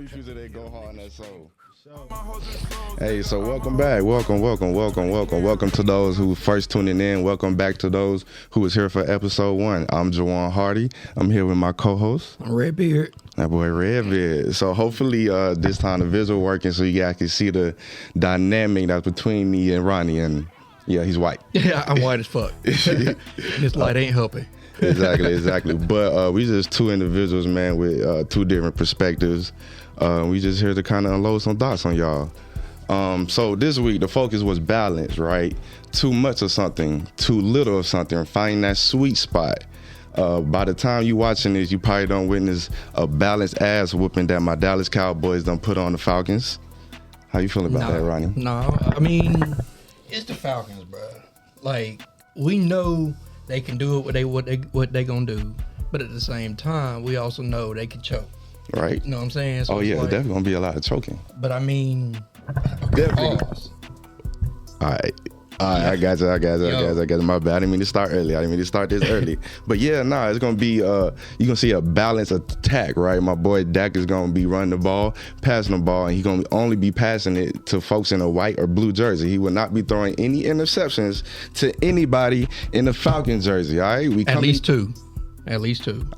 Future, they go hard on that soul. Hey, so welcome back. Welcome to those who first tuning in. Welcome back to those who was here for episode 1. I'm Jawan Hardy. I'm here with my co-host. Redbeard. That boy Redbeard. So hopefully this time the visual working so you guys can see the dynamic that's between me and Ronnie. And yeah, he's white. Yeah, I'm white as fuck. This light ain't helping. Exactly. But we just two individuals, man, with two different perspectives. We just here to kind of unload some thoughts on y'all. So this week, the focus was balance, right? Too much of something, too little of something, finding that sweet spot. By the time you watching this, you probably don't witness a balanced ass whooping that my Dallas Cowboys done put on the Falcons. How you feel about that, Ronnie? No, I mean, it's the Falcons, bro. Like, we know they can do it what they gonna do, but at the same time, we also know they can choke. Right. You know what I'm saying? So yeah, there's definitely gonna be a lot of choking. But I mean, definitely. Pause. All right, I got you. My bad. I didn't mean to start early. I didn't mean to start this early. But yeah, it's gonna be you're gonna see a balanced attack, right? My boy Dak is gonna be running the ball, passing the ball, and he's gonna only be passing it to folks in a white or blue jersey. He will not be throwing any interceptions to anybody in the Falcon jersey. All right, At least two. I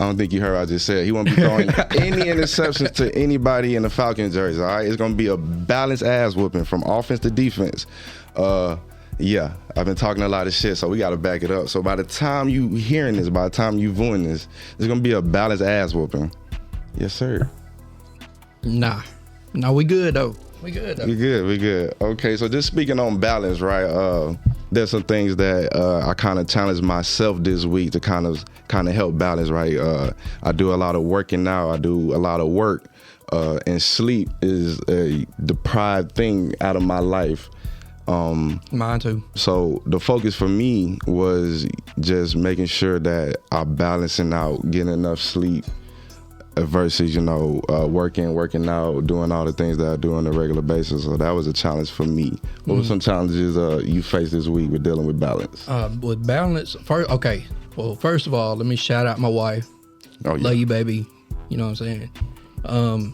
don't think you heard what I just said. He won't be throwing any interceptions to anybody in the Falcon jersey, all right? It's going to be a balanced ass whooping from offense to defense. Yeah, I've been talking a lot of shit, so we got to back it up. So by the time you hearing this, by the time you viewing this, it's going to be a balanced ass whooping. Yes, sir. Nah, we good, though. We good. Okay, so just speaking on balance, right? There's some things that I kind of challenged myself this week to kind of help balance, right? I do a lot of working now. I do a lot of work, and sleep is a deprived thing out of my life. Mine too. So the focus for me was just making sure that I'm balancing out, getting enough sleep versus, working out, doing all the things that I do on a regular basis. So that was a challenge for me. What were some challenges you faced this week with dealing with balance? With balance, first of all, let me shout out my wife. Oh, yeah. Love you, baby. You know what I'm saying?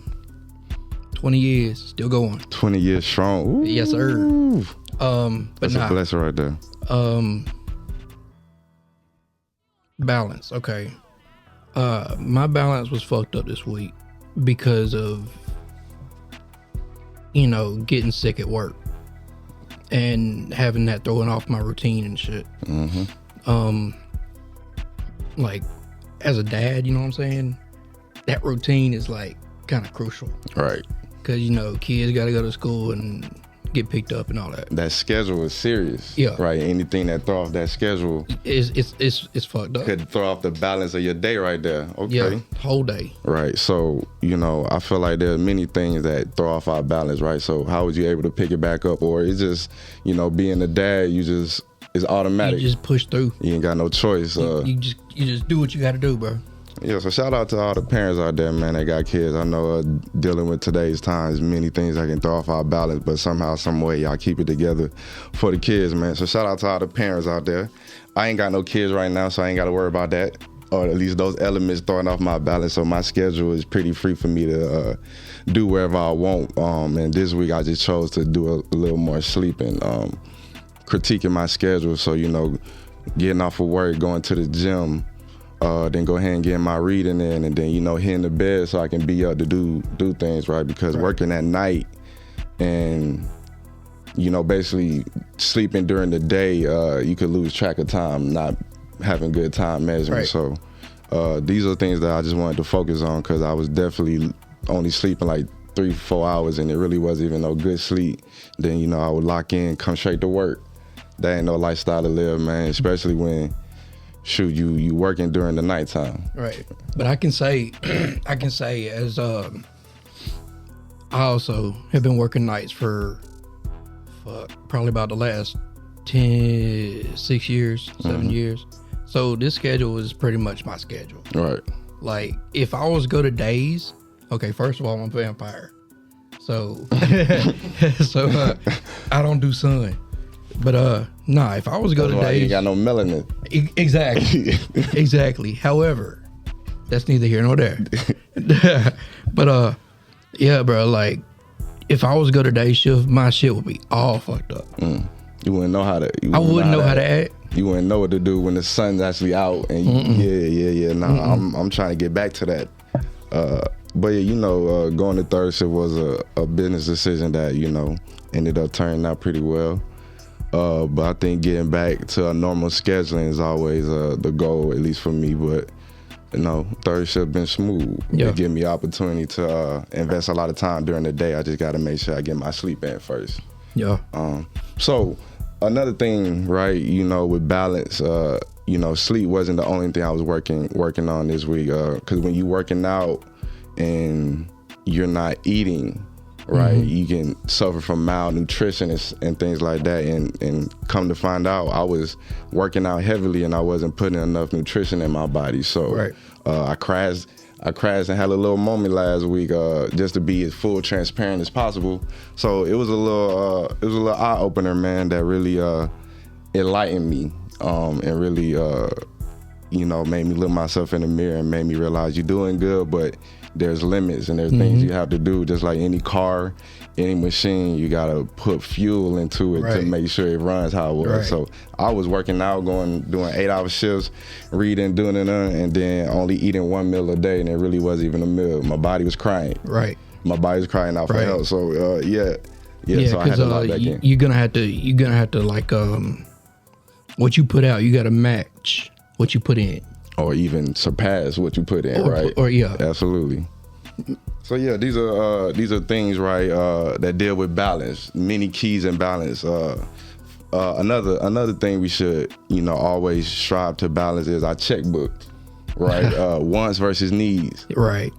20 years, still going. 20 years strong. Ooh. Yes, sir. But that's a blessing right there. Balance, okay. My balance was fucked up this week because of, getting sick at work and having that throwing off my routine and shit. Mm-hmm. Like, as a dad, you know what I'm saying? That routine is like kind of crucial. Right. Because, kids got to go to school and get picked up and all that. That schedule is serious. Yeah. Right. Anything that throw off that schedule it's fucked up. Could throw off the balance of your day right there. Okay. Yeah, whole day. Right. So, I feel like there are many things that throw off our balance, right? So how was you able to pick it back up? Or it's just, being a dad, it's automatic. You just push through. You ain't got no choice. You just do what you got to do, bro. Yeah, so shout out to all the parents out there, man, that got kids. I know dealing with today's times, many things that can throw off our balance, but somehow, some way, y'all keep it together for the kids, man. So shout out to all the parents out there. I ain't got no kids right now, so I ain't got to worry about that, or at least those elements throwing off my balance. So my schedule is pretty free for me to do wherever I want. And this week I just chose to do a little more sleeping, critiquing my schedule. So, getting off of work, going to the gym, then go ahead and get my reading in, and then hitting the bed so I can be up to do things, right? Because working at night and basically sleeping during the day, you could lose track of time, not having good time measurement. Right. So these are things that I just wanted to focus on, because I was definitely only sleeping like 3-4 hours, and it really wasn't even no good sleep. Then I would lock in, come straight to work. That ain't no lifestyle to live, man, especially when you working during the nighttime. Right. But I can say as I also have been working nights for probably about the last 6 years, 7 years. So this schedule is pretty much my schedule. Right. Like, if I was to go to days, okay, first of all, I'm a vampire. So I don't do sun. But if I was to go to days, you ain't got no melanin. Exactly. However, that's neither here nor there. But Yeah, bro. Like, if I was to go to day shift, my shit would be all fucked up. You wouldn't know how to. I wouldn't know how to act. You wouldn't know what to do when the sun's actually out. And yeah. No, I'm trying to get back to that. But yeah, going to third shift was a business decision that ended up turning out pretty well. But I think getting back to a normal scheduling is always the goal, at least for me. But third shift been smooth. Yeah. It give me opportunity to invest a lot of time during the day. I just got to make sure I get my sleep in first. Yeah. So another thing, right? With balance, sleep wasn't the only thing I was working on this week. Because when you working out and you're not eating, right, you can suffer from malnutrition and things like that. And come to find out, I was working out heavily and I wasn't putting enough nutrition in my body. So I crashed and had a little moment last week, just to be as full transparent as possible. So it was a little eye opener, man, that really enlightened me, and really made me look myself in the mirror and made me realize you're doing good, but there's limits and there's things you have to do. Just like any car, any machine, you gotta put fuel into it to make sure it runs how it was. So I was working out, doing 8-hour shifts, reading, doing it, and then only eating one meal a day, and it really wasn't even a meal. My body was crying. My body was crying out for help. So yeah. So I had to lock back in. You're gonna have to like what you put out, you gotta match what you put in. Or even surpass what you put in, right? Or yeah, absolutely. So yeah, these are things, right, that deal with balance. Many keys in balance. Another thing we should always strive to balance is our checkbook, right? Wants versus needs, right?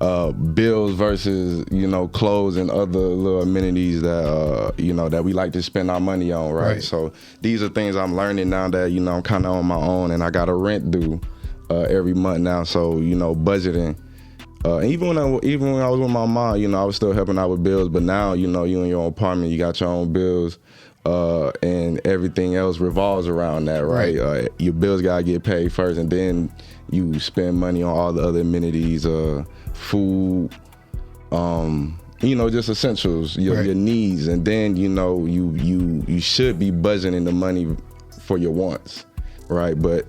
Bills versus clothes and other little amenities that that we like to spend our money on, right? So these are things I'm learning now that I'm kind of on my own, and I got a rent due every month now. So budgeting. Even when I was with my mom, I was still helping out with bills. But now you in your own apartment, you got your own bills, and everything else revolves around that, right? Your bills gotta get paid first, and then you spend money on all the other amenities, food, just essentials, your needs, and then you should be budgeting the money for your wants, right? But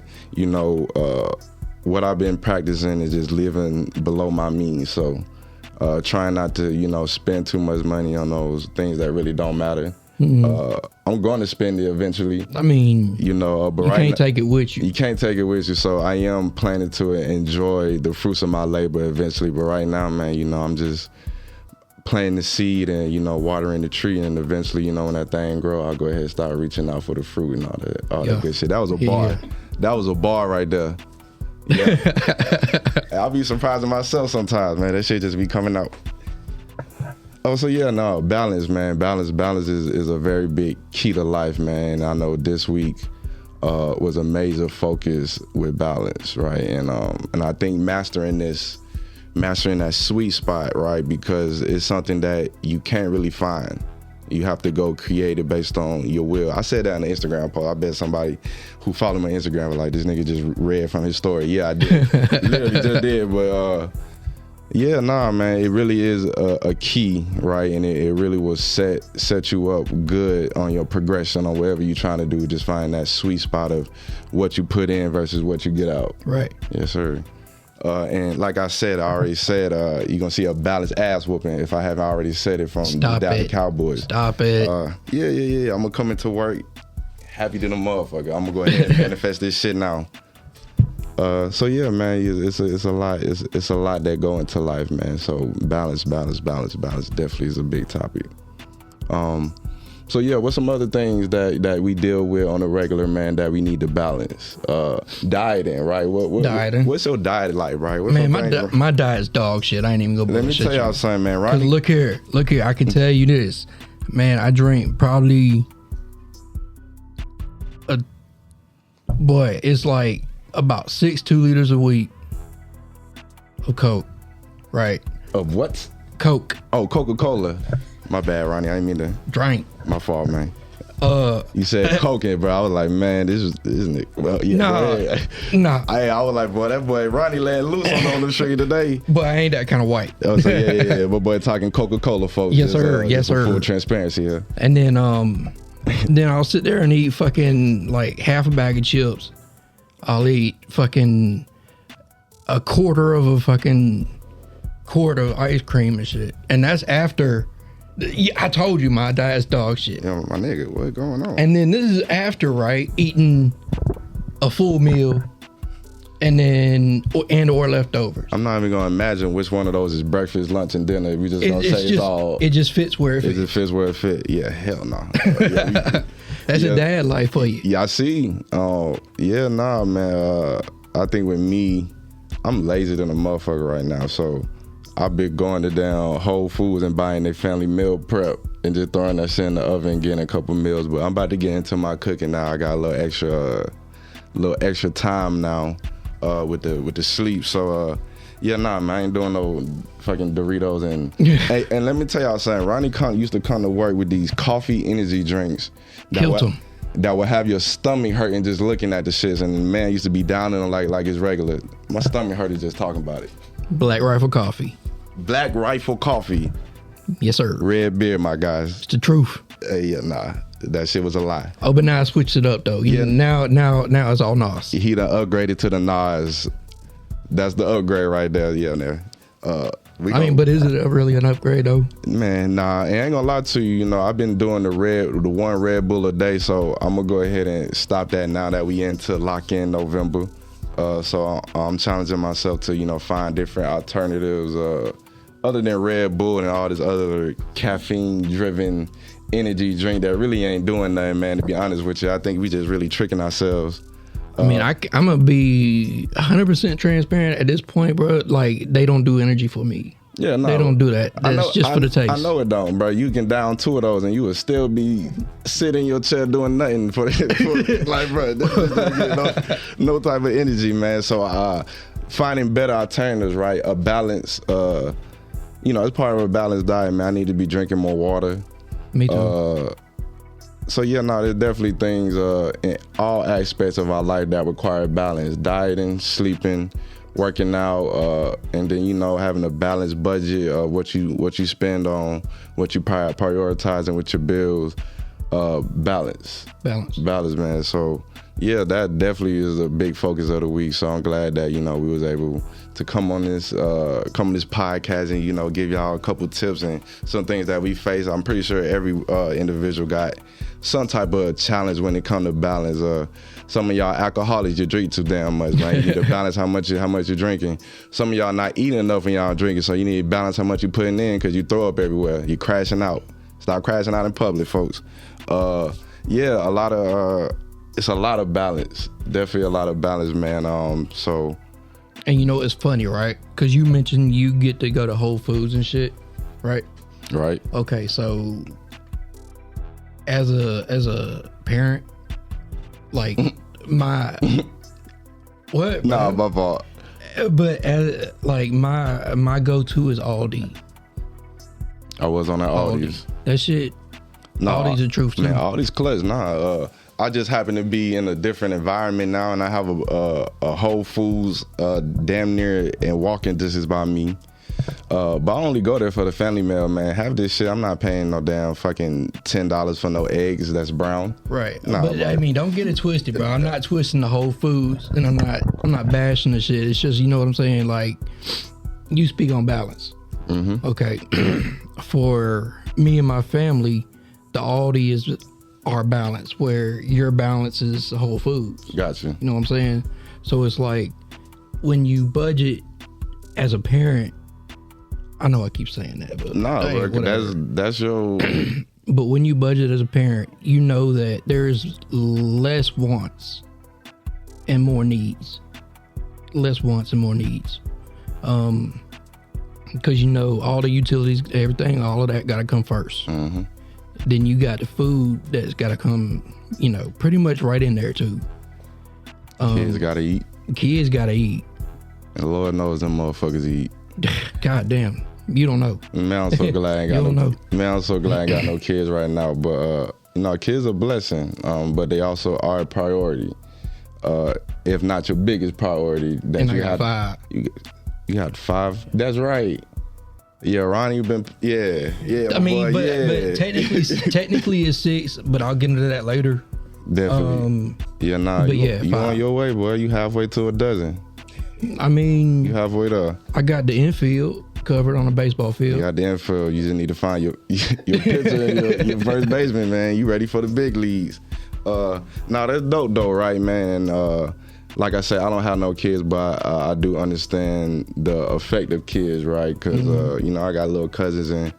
what I've been practicing is just living below my means. So trying not to, spend too much money on those things that really don't matter. I'm going to spend it eventually. I mean, but you can't take it with you. You can't take it with you. So I am planning to enjoy the fruits of my labor eventually. But right now, man, I'm just planting the seed and, watering the tree. And eventually, when that thing grow, I'll go ahead and start reaching out for the fruit and all that good shit. That was a bar. That was a bar right there. Yeah. I'll be surprising myself sometimes, man. That shit just be coming out. Oh, so yeah, no, balance, man. Balance is a very big key to life, man. I know this week was a major focus with balance, right? And I think mastering that sweet spot, right? Because it's something that you can't really find. You have to go create it based on your will. I said that in the Instagram post. I bet somebody who followed my Instagram was like, this nigga just read from his story. Yeah, I did. Literally just did. But yeah, nah, man, it really is a key, right? And it really will set you up good on your progression on whatever you're trying to do. Just find that sweet spot of what you put in versus what you get out. Right. Yes, sir. And like I said, I already said, you're going to see a balanced ass whooping if I haven't already said it from the Dallas Cowboys. Stop it. Yeah. I'm going to come into work happy to the motherfucker. I'm going to go ahead and manifest this shit now. So yeah, man, it's a lot. It's a lot that go into life, man. So balance definitely is a big topic. So yeah, what's some other things that we deal with on a regular, man, that we need to balance? Dieting, right? Dieting. What's your diet like, right? Man, my diet's dog shit. I ain't even gonna bullshit. Let me tell y'all something, man. Right? Look here. I can tell you this, man. I drink probably it's like about 2 liters a week of Coke, right? Of what? Coke. Oh, Coca-Cola. My bad, Ronnie. I didn't mean to drink. My fault, man. You said coking, bro. I was like, man, this isn't it? Well, yeah, nah. I was like, boy, that boy Ronnie laying loose on the street today. But I ain't that kind of white. I was like, yeah. But boy, talking Coca-Cola, folks. Yes, sir. Yes, sir. Full transparency here. And then I'll sit there and eat fucking like half a bag of chips. I'll eat fucking a quarter of a fucking quart of ice cream and shit. And that's after. I told you my diet's dog shit. Yeah, my nigga, what's going on? And then this is after, right, eating a full meal and then or leftovers. I'm not even gonna imagine which one of those is breakfast, lunch, and dinner. We just gonna say it's all. It just fits where it fits. It just fits where it fits. Yeah, hell no. That's a dad life for you. Yeah, I see. Yeah, nah, man. I think with me, I'm lazy than a motherfucker right now, so I've been going to down Whole Foods and buying their family meal prep and just throwing that shit in the oven and getting a couple meals. But I'm about to get into my cooking now. I got a little extra time now with the sleep. So yeah, nah, man, I ain't doing no fucking Doritos and hey, and let me tell y'all something. Ronnie used to come to work with these coffee energy drinks that would have your stomach hurting just looking at the shits, and the man used to be down in them like it's regular. My stomach hurted just talking about it. Black Rifle Coffee. Black Rifle Coffee. Yes, sir. Red beer, my guys. It's the truth. Yeah, nah. That shit was a lie. Oh, but now I switched it up, though. Yeah. Now it's all NOS. He done upgraded to the NOS. That's the upgrade right there. Yeah, there. But is it really an upgrade, though? Man, nah. I ain't gonna lie to you. You know, I've been doing the one Red Bull a day, so I'm gonna go ahead and stop that now that we into lock-in November. So I'm challenging myself to, find different alternatives other than Red Bull and all this other caffeine-driven energy drink that really ain't doing nothing, man, to be honest with you. I think we just really tricking ourselves. I'm going to be 100% transparent at this point, bro. Like, they don't do energy for me. Yeah, no. They don't do that. That's just for the taste. I know it don't, bro. You can down 2 of those and you would still be sitting in your chair doing nothing for like, bro, no type of energy, man. So finding better alternatives, right? A balance, as part of a balanced diet, man, I need to be drinking more water. Me too. So yeah, no, there's definitely things in all aspects of our life that require balance: dieting, sleeping, working out, and then having a balanced budget of what you spend on, what you prioritizing with your bills. Balance, man. So yeah, that definitely is a big focus of the week. So I'm glad that we was able to come on this podcast and give y'all a couple tips and some things that we face. I'm pretty sure every individual got some type of challenge when it comes to balance. Some of y'all alcoholics, you drink too damn much, man. You need to balance how much you're drinking. Some of y'all not eating enough when y'all drinking, so you need to balance how much you're putting in because you throw up everywhere. You're crashing out. Stop crashing out in public, folks. Yeah, it's a lot of balance. Definitely a lot of balance, man. And it's funny, right? Because you mentioned you get to go to Whole Foods and shit, right? Right. Okay, so as a parent, like my what? Nah, my fault. But as like my go-to is Aldi. I was on that Aldi's. That shit. Aldi's the truth too. Man, Aldi's clutch. Nah, I just happen to be in a different environment now, and I have a Whole Foods damn near in walking distance by me. But I only go there for the family meal, man. Have this shit. I'm not paying no damn fucking $10 for no eggs that's brown. Right. Nah, but I mean, don't get it twisted, bro. I'm not twisting the Whole Foods, and I'm not bashing the shit. It's just, you know what I'm saying? Like, you speak on balance. Mm-hmm. Okay. For me and my family, the Aldi is our balance, where your balance is Whole Foods. Gotcha. You know what I'm saying? So it's like when you budget as a parent, I know I keep saying that, but that's your. But when you budget as a parent, you know that there's less wants and more needs. Less wants and more needs. Because all the utilities, everything, all of that got to come first. Mm-hmm. Then you got the food that's got to come, pretty much right in there too. Kids got to eat. Kids got to eat. And Lord knows them motherfuckers eat. God damn. You don't know. Man, I'm so glad I ain't got no kids right now. But kids are a blessing, but they also are a priority. If not your biggest priority, that and you I got have. 5. You got 5. That's right. Yeah, Ronnie, you've been. Yeah. I mean, boy, but technically it's 6, but I'll get into that later. Definitely. You on your way, boy. You halfway to a dozen. I mean, you halfway there. I got the infield covered on a baseball field. You got the infield. You just need to find your pitcher and your first baseman, man. You ready for the big leagues? That's dope though, right, man? Like I said, I don't have no kids, but I do understand the effect of kids, right? Because I got little cousins and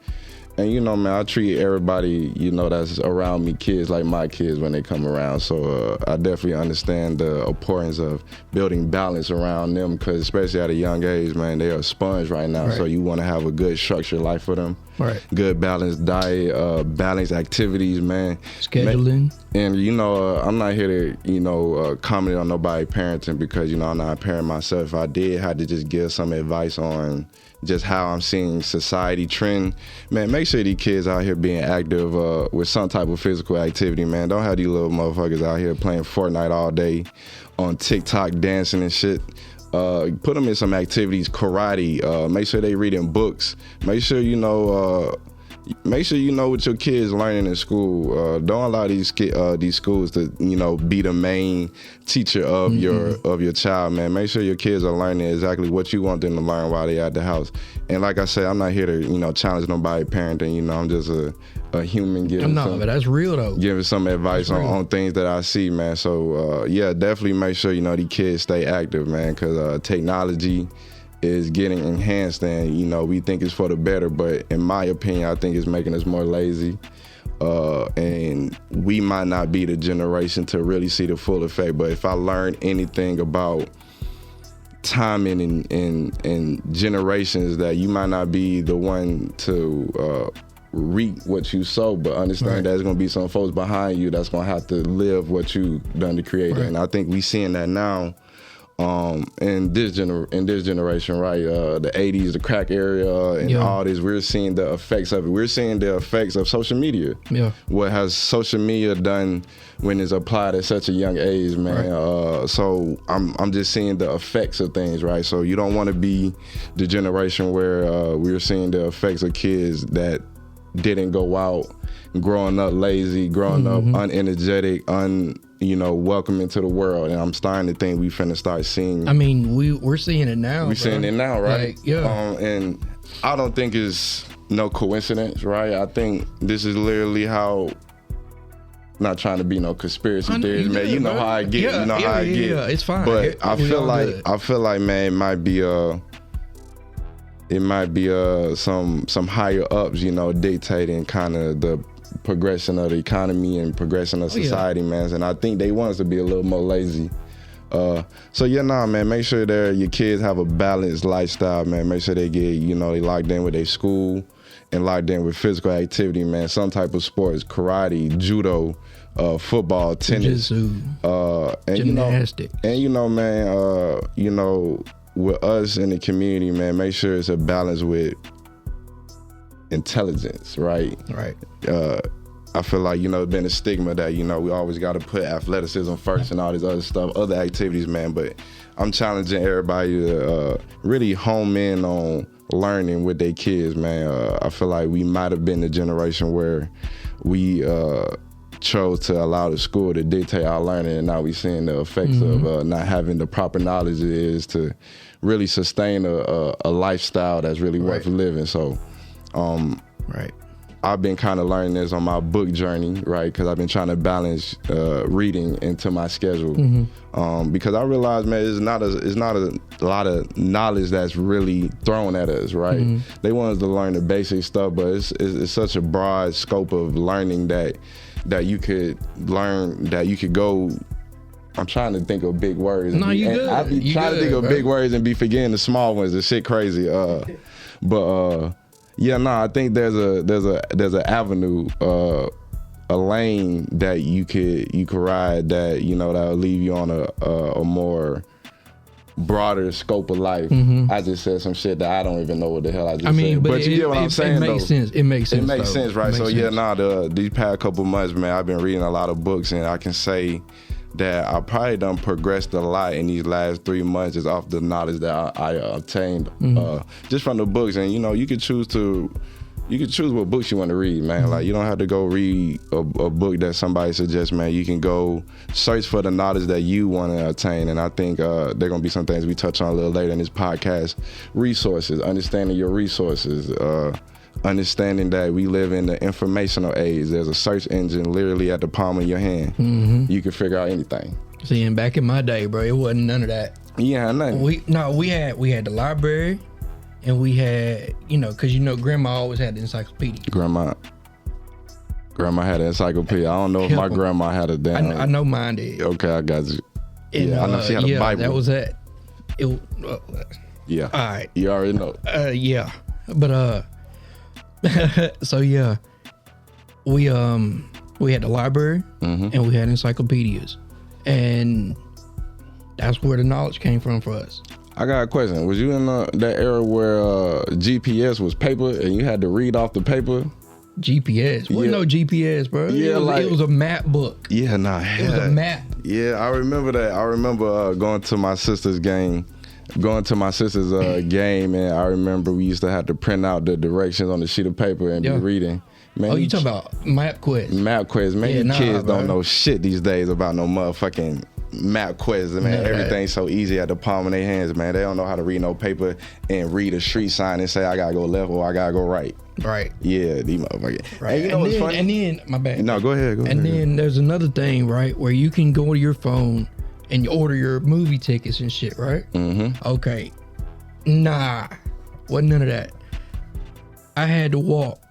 man, I treat everybody that's around me, kids, like my kids when they come around. So I definitely understand the importance of building balance around them, because especially at a young age, man, they're a sponge right now. Right. So you want to have a good structured life for them. Right. Good balanced diet, balanced activities, man. Scheduling. And I'm not here to comment on nobody parenting, because I'm not a parent myself. If I did have to just give some advice on just how I'm seeing society trend, man, make sure these kids out here being active with some type of physical activity, man. Don't have these little motherfuckers out here playing Fortnite all day on TikTok dancing and shit. Put them in some activities, karate. Make sure they reading books. Make sure you know what your kids learning in school. Don't allow these schools to be the main teacher of your child, man. Make sure your kids are learning exactly what you want them to learn while they at the house. And like I said, I'm not here to challenge nobody parenting. I'm just a human giving. But that's real though. Giving some advice on things that I see, man. So definitely make sure these kids stay active, man, because technology is getting enhanced, and we think it's for the better, but in my opinion, I think it's making us more lazy, and we might not be the generation to really see the full effect. But if I learned anything about timing and generations, that you might not be the one to reap what you sow, but understand there's going to be some folks behind you that's going to have to live what you done to create. Right. And I think we seeing that now. In this generation, right? The 80s, the crack area, and all this, we're seeing the effects of it. We're seeing the effects of social media. Yeah. What has social media done when it's applied at such a young age, man? Right. So I'm just seeing the effects of things, right? So you don't want to be the generation where we're seeing the effects of kids that didn't go out, growing up lazy, growing up unenergetic, welcoming to the world. And I'm starting to think we finna start seeing. I mean, we're seeing it now. We're seeing it now, right? Like, yeah. And I don't think it's no coincidence, right? I think this is literally how. Not trying to be no conspiracy theories, man. You know how I get. Yeah, you know how I get. Yeah, it's fine. But I feel like, man, it might be some higher ups, dictating kind of the progression of the economy and progression of society, man. And I think they want us to be a little more lazy. Man, make sure that your kids have a balanced lifestyle, man. Make sure they get, they locked in with their school and locked in with physical activity, man. Some type of sports, karate, judo, football, tennis, gymnastics. With us in the community, man, make sure it's a balance with intelligence, right? Right. I feel like, it's been a stigma that, we always got to put athleticism first and all this other stuff, other activities, man. But I'm challenging everybody to really home in on learning with their kids, man. I feel like we might have been the generation where we chose to allow the school to dictate our learning, and now we're seeing the effects of not having the proper knowledge it is to really sustain a lifestyle that's really worth living. So, I've been kind of learning this on my book journey, right? Because I've been trying to balance reading into my schedule, because I realize, man, it's not a lot of knowledge that's really thrown at us, right? They want us to learn the basic stuff, but it's such a broad scope of learning that you could learn, that you could go. I'm trying to think of big words. No, you good. I be trying to think of big words and be forgetting the small ones. The shit crazy. I think there's an avenue, a lane that you could ride that that'll leave you on a more broader scope of life. I just said some shit that I don't even know what the hell I just said. But you get what I'm saying, though. It makes sense. It makes sense. It makes sense, right? So yeah, these past couple months, man, I've been reading a lot of books, and I can say that I probably done progressed a lot in these last 3 months just off the knowledge that I obtained just from the books. And you can choose what books you want to read, man. Like, you don't have to go read a book that somebody suggests, man. You can go search for the knowledge that you want to attain. And I think there are going to be some things we touch on a little later in this podcast. Resources, understanding your resources, understanding that we live in the informational age. There's a search engine literally at the palm of your hand. You can figure out anything. See, and back in my day, bro, it wasn't none of that. Yeah, nothing. We had the library. And we had, because grandma always had the encyclopedia. Grandma had an encyclopedia. I don't know if my grandma had a damn. I know mine did. Okay, I got you. And, I know she had a Bible. That was that. Yeah. All right. You already know. Yeah. But, so yeah, we had the library and we had encyclopedias. And that's where the knowledge came from for us. I got a question. Was you in that era where GPS was paper and you had to read off the paper? GPS? Wasn't no GPS, bro. Yeah, it was a map book. Yeah, nah. It was a map. Yeah, I remember that. I remember going to my sister's game, and I remember we used to have to print out the directions on the sheet of paper and be reading. Man, you talking about MapQuest? MapQuest, man. Kids don't know shit these days about no motherfucking MapQuest, man. Everything's so easy at the palm of their hands, man. They don't know how to read no paper and read a street sign and say I gotta go left or I gotta go right. Right. Yeah, these motherfuckers. Right. And what's funny? And then, my bad. No, go ahead. And then there's another thing, right, where you can go to your phone and you order your movie tickets and shit, right? Okay. Nah, wasn't none of that. I had to walk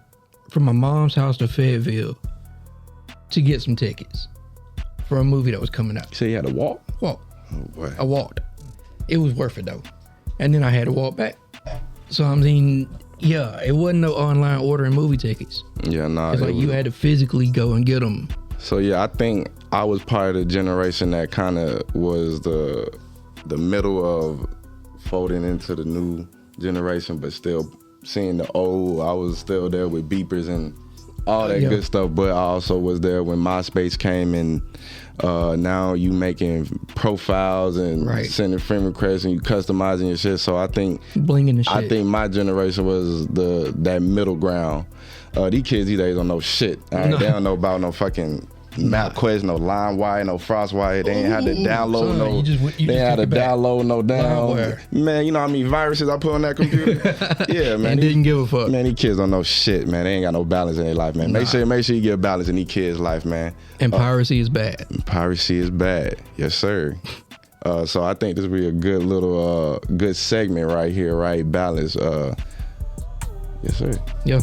from my mom's house to Fayetteville to get some tickets for a movie that was coming out. So you had to walk? Walk. Oh, boy. I walked. It was worth it, though. And then I had to walk back. So, I mean, yeah, it wasn't no online ordering movie tickets. Yeah, nah. It's like you had to physically go and get them. So, yeah, I think I was part of the generation that kind of was the middle of folding into the new generation, but still seeing the old. I was still there with beepers and all that good stuff, but I also was there when MySpace came, and now you making profiles and sending friend requests and you customizing your shit. So I think blinging the shit. I think my generation was that middle ground. These kids these days don't know shit. They don't know about no fucking MapQuest, no LimeWire, no FrostWire. They ain't had to download no damn. Man, you know how many viruses I put on that computer? Yeah, man. And didn't give a fuck. Man, these kids don't know shit, man. They ain't got no balance in their life, man. Make sure you get balance in these kids' life, man. And piracy is bad. Piracy is bad. Yes, sir. So I think this will be a good little good segment right here, right? Balance. Yes, sir. Yeah.